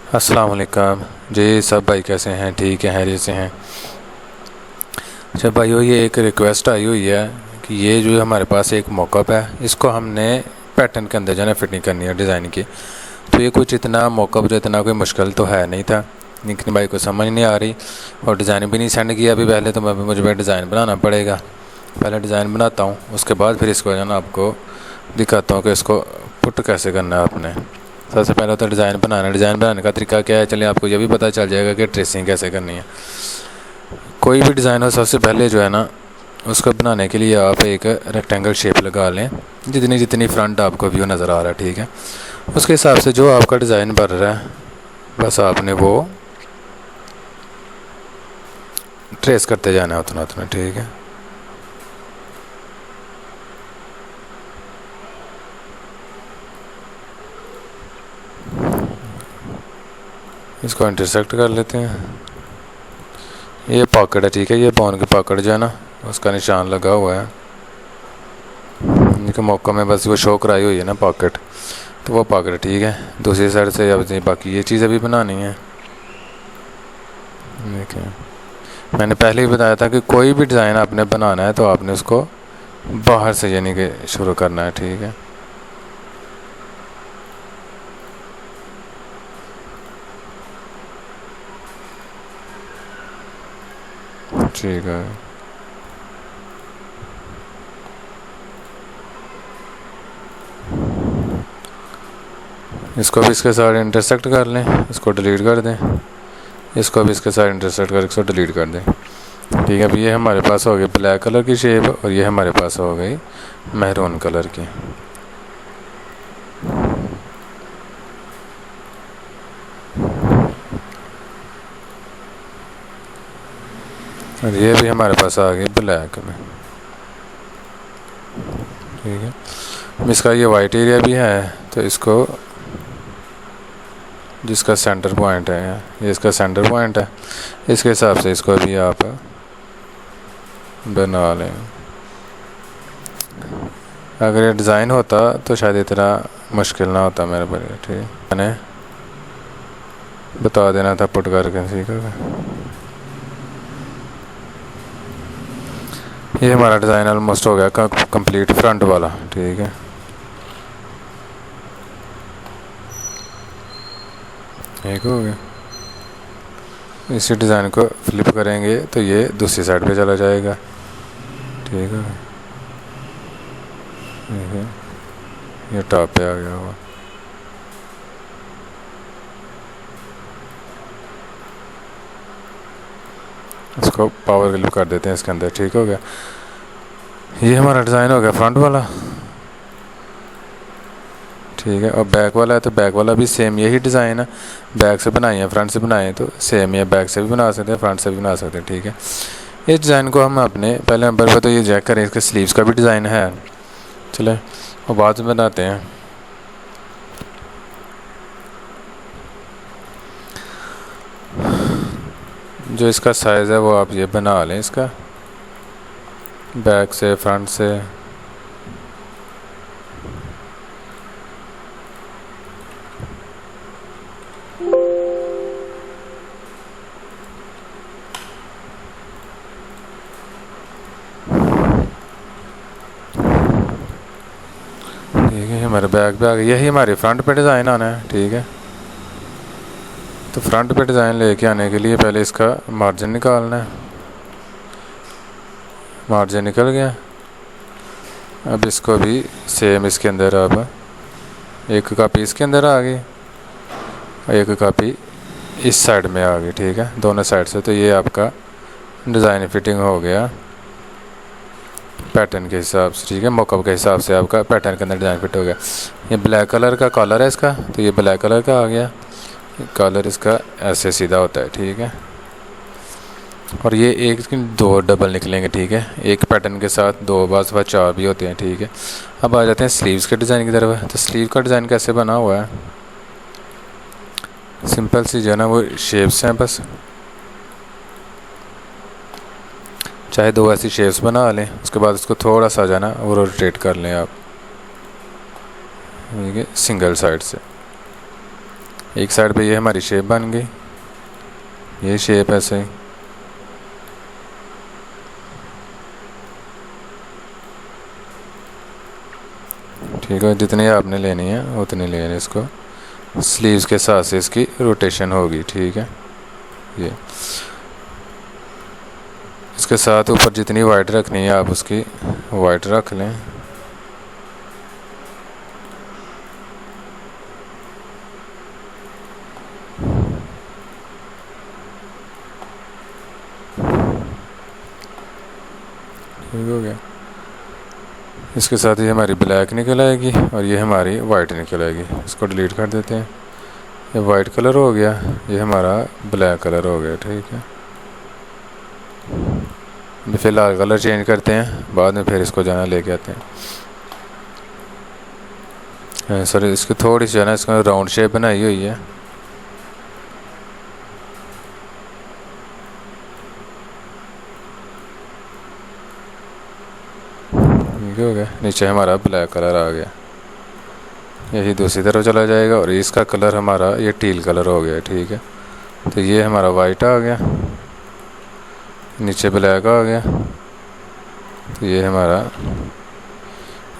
अस्सलाम वालेकुम जी। सब भाई कैसे हैं? ठीक है, हैरियत से हैं। अच्छा भाइयों, ये एक रिक्वेस्ट आई हुई है कि ये जो हमारे पास एक मॉकअप है, इसको हमने पैटर्न के अंदर जो है फिटिंग करनी है डिज़ाइन की। तो ये कुछ इतना मॉकअप जो इतना कोई मुश्किल तो है नहीं था, लेकिन भाई को समझ नहीं आ रही और डिज़ाइन भी नहीं सेंड किया अभी। पहले तो मुझे डिज़ाइन बनाना पड़ेगा। पहले डिज़ाइन बनाता हूँ, उसके बाद फिर इसको जो है ना आपको दिखाता हूँ कि इसको पुट कैसे करना है आपने। सबसे पहले तो डिज़ाइन बनाने का तरीका क्या है, चलिए आपको ये भी पता चल जाएगा कि ट्रेसिंग कैसे करनी है। कोई भी डिज़ाइन हो, सबसे पहले जो है ना उसको बनाने के लिए आप एक रेक्टेंगल शेप लगा लें, जितनी जितनी फ्रंट आपको व्यू नज़र आ रहा है, ठीक है। उसके हिसाब से जो आपका डिज़ाइन बन रहा है, बस आपने वो ट्रेस करते जाना है उतना उतना, ठीक है। इसको इंटरसेक्ट कर लेते हैं। ये पॉकेट है, ठीक है। ये पॉन की पॉकेट जो है ना उसका निशान लगा हुआ है। इनके मौक़ों में बस वो शो कराई हुई है ना पॉकेट, तो वो पॉकेट ठीक है। दूसरी साइड से अब बाकी ये चीज़ अभी बनानी है। देखिए, मैंने पहले ही बताया था कि कोई भी डिज़ाइन आपने बनाना है तो आपने उसको बाहर से यानी कि शुरू करना है, ठीक है। ठीक है, इसको भी इसके साथ इंटरसेक्ट कर लें, इसको डिलीट कर दें। इसको भी इसके साथ इंटरसेक्ट कर इसको डिलीट कर दें, ठीक है। अब ये हमारे पास हो गई ब्लैक कलर की शेप और ये हमारे पास हो गई मैरून कलर की। और ये भी हमारे पास आ गई ब्लैक में, ठीक है। इसका ये वाइट एरिया भी है, तो इसको जिसका सेंटर पॉइंट है, ये इसका सेंटर पॉइंट है, इसके हिसाब से इसको भी आप बना लें। अगर ये डिज़ाइन होता तो शायद इतना मुश्किल ना होता मेरे पर, ठीक है। मैंने बता देना था पुट करके, ठीक है। ये हमारा डिज़ाइन ऑलमोस्ट हो गया कंप्लीट फ्रंट वाला, ठीक है। एक हो गया। इसी डिज़ाइन को फ्लिप करेंगे तो ये दूसरी साइड पे चला जाएगा, ठीक है। ये टॉप पे आ गया हुआ। इसको पावर क्लिप कर देते हैं इसके अंदर, ठीक हो गया। ये हमारा डिज़ाइन हो गया फ्रंट वाला, ठीक है। और बैक वाला है तो बैक वाला भी सेम यही डिज़ाइन है। बैक से बनाए हैं, फ्रंट से बनाए तो सेम ही है। बैक से भी बना सकते हैं, फ्रंट से भी बना सकते हैं, ठीक है। इस डिज़ाइन को हम अपने पहले नंबर पर तो ये चेक करें, इसके स्लीव्स का भी डिज़ाइन है, चले और बाद में बनाते हैं। जो इसका साइज़ है वो आप ये बना लें, इसका बैक से फ्रंट से। ठीक है, हमारे बैक पे आ गया। यही हमारे फ्रंट पे डिज़ाइन आना है, ठीक है। तो फ्रंट पे डिज़ाइन लेके आने के लिए पहले इसका मार्जिन निकालना है। मार्जिन निकल गया। अब इसको भी सेम इसके अंदर अब एक कापी इसके अंदर आ गई और एक कापी इस साइड में आ गई, ठीक है, दोनों साइड से। तो ये आपका डिज़ाइन फिटिंग हो गया पैटर्न के हिसाब से, ठीक है। मॉकअप के हिसाब से आपका पैटर्न के अंदर डिज़ाइन फिट हो गया। ये ब्लैक कलर का कॉलर है इसका, तो ये ब्लैक कलर का आ गया। कॉलर इसका ऐसे सीधा होता है, ठीक है। और ये एक दो डबल निकलेंगे, ठीक है। एक पैटर्न के साथ दो बाज़ व चार भी होते हैं, ठीक है। अब आ जाते हैं स्लीव्स के डिज़ाइन की तरफ। तो स्लीव का डिज़ाइन कैसे बना हुआ है, सिंपल सी जो है ना वो शेप्स हैं, बस चाहे दो ऐसी शेप्स बना लें। उसके बाद उसको थोड़ा सा जाना वो रोटेट कर लें आप, ठीक है, सिंगल साइड से। एक साइड पे ये हमारी शेप बन गई, ये शेप ऐसे ही। ठीक है, जितनी आपने लेनी है उतनी लेनी है। इसको स्लीव्स के साथ से इसकी रोटेशन होगी। ठीक है, ये इसके साथ ऊपर जितनी वाइट रखनी है आप उसकी वाइट रख लें। ठीक हो गया। इसके साथ ये हमारी ब्लैक निकल आएगी और ये हमारी वाइट निकल आएगी। इसको डिलीट कर देते हैं। ये वाइट कलर हो गया, ये हमारा ब्लैक कलर हो गया। ठीक है, अभी फ़िलहाल कलर चेंज करते हैं, बाद में फिर इसको जाना लेके आते हैं। सॉरी, इसकी थोड़ी सी है ना, इसका राउंड शेप बनाई हुई है। ठीक हो गया। नीचे हमारा ब्लैक कलर आ गया, यही दूसरी तरफ चला जाएगा और इसका कलर हमारा ये टील कलर हो गया। ठीक है, तो ये हमारा वाइट आ गया, नीचे ब्लैक आ गया। तो ये हमारा,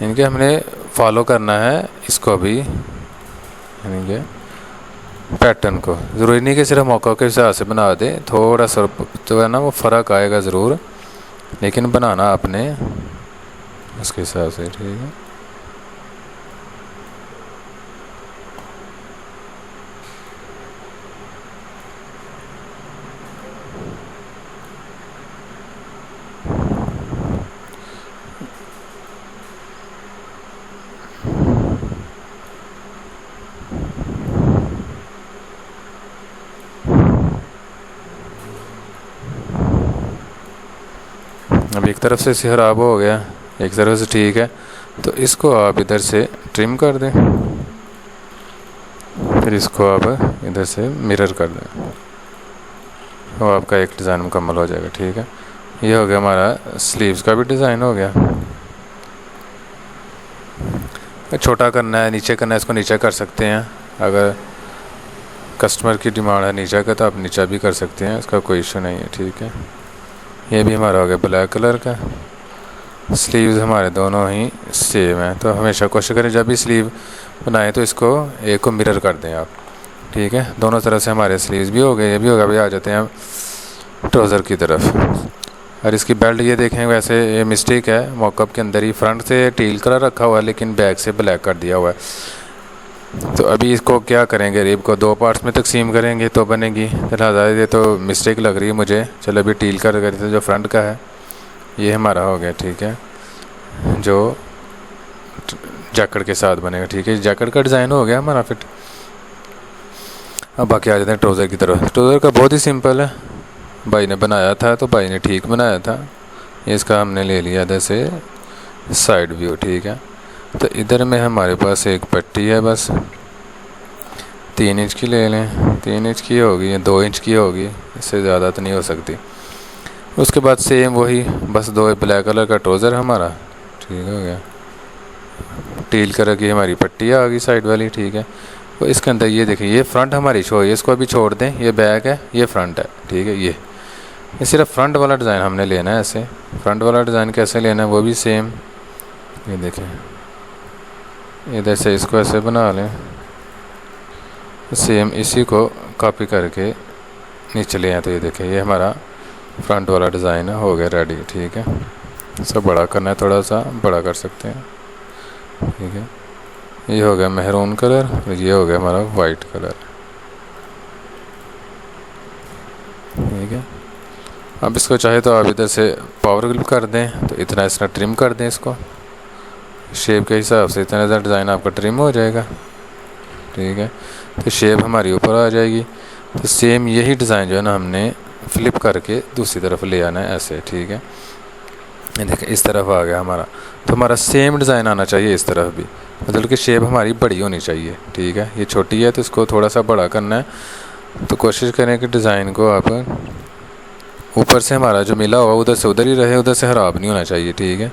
इनके हमने फॉलो करना है इसको भी, इनके पैटर्न को। ज़रूरी नहीं कि सिर्फ मौका के हिसाब से बना दें, थोड़ा सा जो है ना वो फ़र्क आएगा ज़रूर, लेकिन बनाना आपने उसके हिसाब से। ठीक है, अब एक तरफ से खराब हो गया, एक तरफ से ठीक है, तो इसको आप इधर से ट्रिम कर दें, फिर इसको आप इधर से मिरर कर दें, तो आपका एक डिज़ाइन मुकम्मल हो जाएगा। ठीक है, ये हो गया हमारा स्लीव्स का भी डिज़ाइन हो गया। छोटा करना है, नीचे करना है, इसको नीचे कर सकते हैं। अगर कस्टमर की डिमांड है नीचे का तो आप नीचा भी कर सकते हैं, इसका कोई इशू नहीं है। ठीक है, ये भी हमारा हो गया ब्लैक कलर का। स्लीव्स हमारे दोनों ही सेम है, तो हमेशा कोशिश करें जब भी स्लीव बनाएं तो इसको एक को मिरर कर दें आप। ठीक है, दोनों तरफ से हमारे स्लीव्स भी हो गए, ये भी होगा। अभी आ जाते हैं ट्राउज़र की तरफ। और इसकी बेल्ट ये देखें, वैसे ये मिस्टेक है, मॉकअप के अंदर ही फ्रंट से टील कलर रखा हुआ है लेकिन बैक से ब्लैक कर दिया हुआ है। तो अभी इसको क्या करेंगे, रिब को दो पार्ट्स में तकसीम करेंगे तो बनेगी। लिहाजा ये तो मिस्टेक लग रही है मुझे। चलो अभी टील कलर कर देते, जो फ्रंट का है ये हमारा हो गया। ठीक है, जो जैकेट के साथ बनेगा। ठीक है, जैकेट का डिज़ाइन हो गया हमारा फिट। अब बाकी आ जाते हैं ट्राउज़र की तरफ। ट्राउज़र का बहुत ही सिंपल है, भाई ने बनाया था तो भाई ने ठीक बनाया था। इसका हमने ले लिया इधर से साइड व्यू। ठीक है, तो इधर में हमारे पास एक पट्टी है, बस 3 इंच की ले लें। 3 इंच की होगी या 2 इंच की होगी, इससे ज़्यादा तो नहीं हो सकती। उसके बाद सेम वही, बस 2 ब्लैक कलर का ट्राउज़र हमारा। ठीक हो गया, टील कलर की हमारी पट्टी आ गई साइड वाली। ठीक है, तो इसके अंदर ये देखिए, ये फ्रंट हमारी शो है, इसको अभी छोड़ दें, ये बैक है, ये फ्रंट है। ठीक है, ये सिर्फ फ्रंट वाला डिज़ाइन हमने लेना है। ऐसे फ्रंट वाला डिज़ाइन कैसे लेना है वो भी सेम, ये देखें, इधर से इसको ऐसे बना लें, सेम इसी को कॉपी करके नीचे ले आए तो ये देखें, ये हमारा फ्रंट वाला डिज़ाइन हो गया रेडी। ठीक है, इसको बड़ा करना है, थोड़ा सा बड़ा कर सकते हैं। ठीक है, ये हो गया मेहरून कलर और ये हो गया हमारा वाइट कलर। ठीक है, अब इसको चाहे तो आप इधर से पावर क्लिप कर दें, तो इतना इसका ट्रिम कर दें, इसको शेप के हिसाब से इतना ज़्यादा डिज़ाइन आपका ट्रिम हो जाएगा। ठीक है, तो शेप हमारी ऊपर आ जाएगी। तो सेम यही डिज़ाइन जो है ना हमने फ्लिप करके दूसरी तरफ ले आना है ऐसे। ठीक है, देखिए इस तरफ आ गया हमारा, तो हमारा सेम डिज़ाइन आना चाहिए इस तरफ भी, मतलब कि शेप हमारी बड़ी होनी चाहिए। ठीक है, ये छोटी है तो इसको थोड़ा सा बड़ा करना है, तो कोशिश करें कि डिज़ाइन को आप ऊपर से हमारा जो मिला हुआ उधर से उधर ही रहे, उधर से ख़राब नहीं होना चाहिए। ठीक है,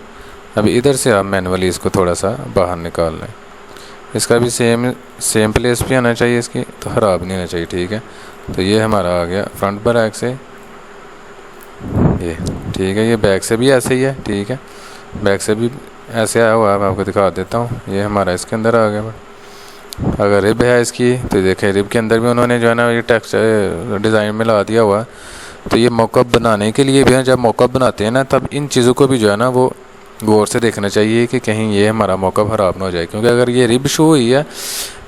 अभी इधर से आप मैनुअली इसको थोड़ा सा बाहर निकाल लें, इसका भी सेम प्लेस भी आना चाहिए इसकी, तो ख़राब नहीं होना चाहिए, ठीक है। तो ये हमारा आ गया फ्रंट बैक से ये, ठीक है। ये बैक से भी ऐसे ही है, ठीक है, बैक से भी ऐसे आया हुआ है, मैं आपको दिखा देता हूँ। ये हमारा इसके अंदर आ गया। अगर रिब है इसकी तो देखें, रिब के अंदर भी उन्होंने जो है ना ये टेक्स्ट डिज़ाइन में ला दिया हुआ है। तो ये मॉकअप बनाने के लिए भी है, जब मॉकअप बनाते हैं ना तब इन चीज़ों को भी जो है ना वो गौर से देखना चाहिए कि कहीं ये हमारा मॉकअप ख़राब ना हो जाए। क्योंकि अगर ये रिब शो हुई है,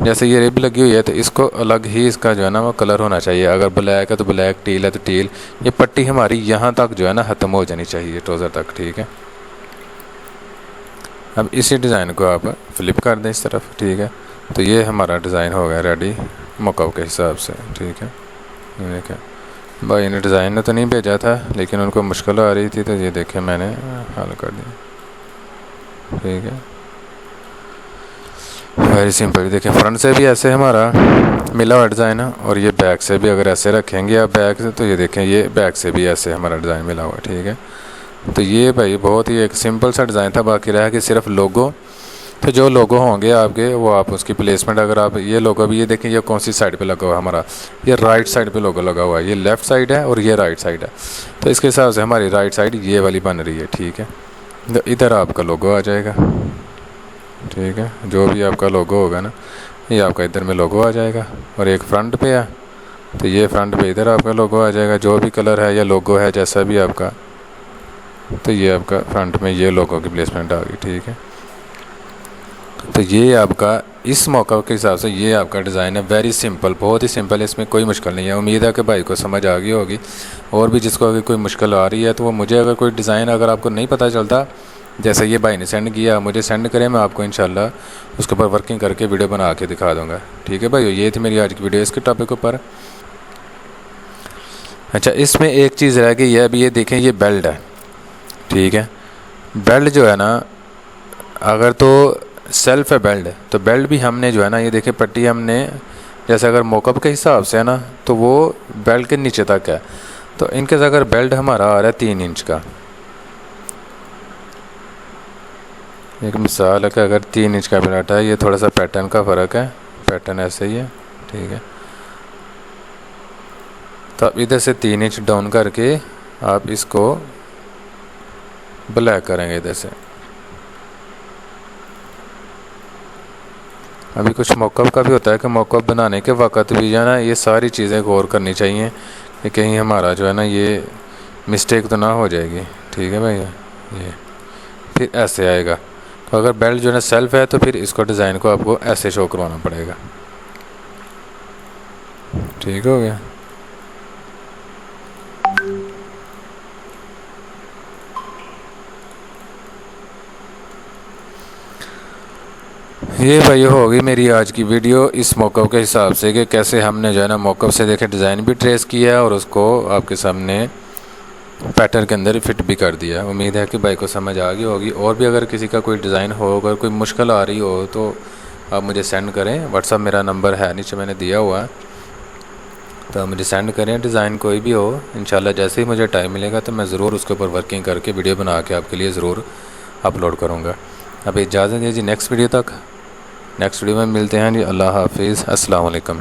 जैसे ये रिब लगी हुई है, तो इसको अलग ही इसका जो है ना वो कलर होना चाहिए। अगर ब्लैक है तो ब्लैक, टील है तो टील। ये पट्टी हमारी यहाँ तक जो है ना ख़त्म हो जानी चाहिए, ट्राउज़र तक, ठीक है। अब इसी डिज़ाइन को आप फ्लिप कर दें इस तरफ, ठीक है। तो ये हमारा डिज़ाइन हो गया रेडी मॉकअप के हिसाब से, ठीक है। ये देखें, भाई ने डिज़ाइन ने तो नहीं भेजा था, लेकिन उनको मुश्किल आ रही थी, तो ये देखें मैंने हल कर दिया, ठीक है। Very simple. देखें फ्रंट से भी ऐसे हमारा मिला हुआ डिज़ाइन है, और ये बैक से भी अगर ऐसे रखेंगे आप बैक से, तो ये देखें ये बैक से भी ऐसे हमारा डिज़ाइन मिला हुआ, ठीक है। तो ये भाई बहुत ही एक सिंपल सा डिज़ाइन था। बाकी रहा कि सिर्फ लोगो, तो जो लोगो होंगे आपके वो आप उसकी प्लेसमेंट, अगर आप ये लोगो भी, ये देखें ये कौन सी साइड पे लगा हुआ है हमारा, ये राइट साइड पे लोगो लगा हुआ है, ये लेफ़्ट साइड है और ये राइट साइड है। तो इसके हिसाब से हमारी राइट साइड ये वाली बन रही है, ठीक है। तो इधर आपका लोगो आ जाएगा, ठीक है। जो भी आपका लोगो होगा ना, ये आपका इधर में लोगो आ जाएगा। और एक फ्रंट पे है, तो ये फ्रंट पे इधर आपका लोगो आ जाएगा। जो भी कलर है या लोगो है जैसा भी आपका, तो ये आपका फ्रंट में ये लोगो की प्लेसमेंट आ गई, ठीक है। तो ये आपका इस मौका के हिसाब से ये आपका डिज़ाइन है। वेरी सिंपल, बहुत ही सिंपल है, इसमें कोई मुश्किल नहीं है। उम्मीद है कि भाई को समझ आ गई होगी। और भी जिसको अगर कोई मुश्किल आ रही है तो वो मुझे, अगर कोई डिज़ाइन अगर आपको नहीं पता चलता, जैसे ये भाई ने सेंड किया, मुझे सेंड करें, मैं आपको इंशाल्लाह उसके ऊपर वर्किंग करके वीडियो बना के दिखा दूँगा, ठीक है भाई। ये थी मेरी आज की वीडियो इसके टॉपिक ऊपर। अच्छा, इसमें एक चीज़ रह गई है, अभी ये देखें ये बेल्ट है, ठीक है। बेल्ट जो है ना, अगर तो सेल्फ है बेल्ट, तो बेल्ट भी हमने जो है ना, ये देखें पट्टी हमने, जैसे अगर मॉकअप के हिसाब से है ना, तो वो बेल्ट के नीचे तक है। तो इनके अगर बेल्ट हमारा आ रहा है 3 इंच का, एक मिसाल है कि अगर 3 इंच का बेल्ट है, ये थोड़ा सा पैटर्न का फ़र्क है, पैटर्न ऐसे ही है, ठीक है। तो अब इधर से 3 इंच डाउन करके आप इसको ब्लैक करेंगे इधर से। अभी कुछ मॉकअप का भी होता है कि मॉकअप बनाने के वक़्त भी जो है ना, ये सारी चीज़ें गौर करनी चाहिए कि कहीं हमारा जो है ना ये मिस्टेक तो ना हो जाएगी, ठीक है भैया। ये फिर ऐसे आएगा। तो अगर बेल्ट जो है ना सेल्फ है, तो फिर इसको डिज़ाइन को आपको ऐसे शो करवाना पड़ेगा, ठीक हो गया। ये भाई होगी मेरी आज की वीडियो इस मॉकअप के हिसाब से, कि कैसे हमने जो है ना मॉकअप से देखे डिज़ाइन भी ट्रेस किया है और उसको आपके सामने पैटर्न के अंदर फिट भी कर दिया। उम्मीद है कि भाई को समझ आ गई होगी। और भी अगर किसी का कोई डिज़ाइन हो, अगर कोई मुश्किल आ रही हो, तो आप मुझे सेंड करें। व्हाट्सअप मेरा नंबर है नीचे मैंने दिया हुआ है, तो आप मुझे सेंड करें। डिज़ाइन कोई भी हो, इंशाल्लाह जैसे ही मुझे टाइम मिलेगा तो मैं ज़रूर उसके ऊपर वर्किंग करके वीडियो बना के आपके लिए ज़रूर अपलोड करूँगा। अब इजाज़त दीजिए नेक्स्ट वीडियो तक। नेक्स्ट वीडियो में मिलते हैं जी। अल्लाह हाफिज़, अस्सलाम वालेकुम।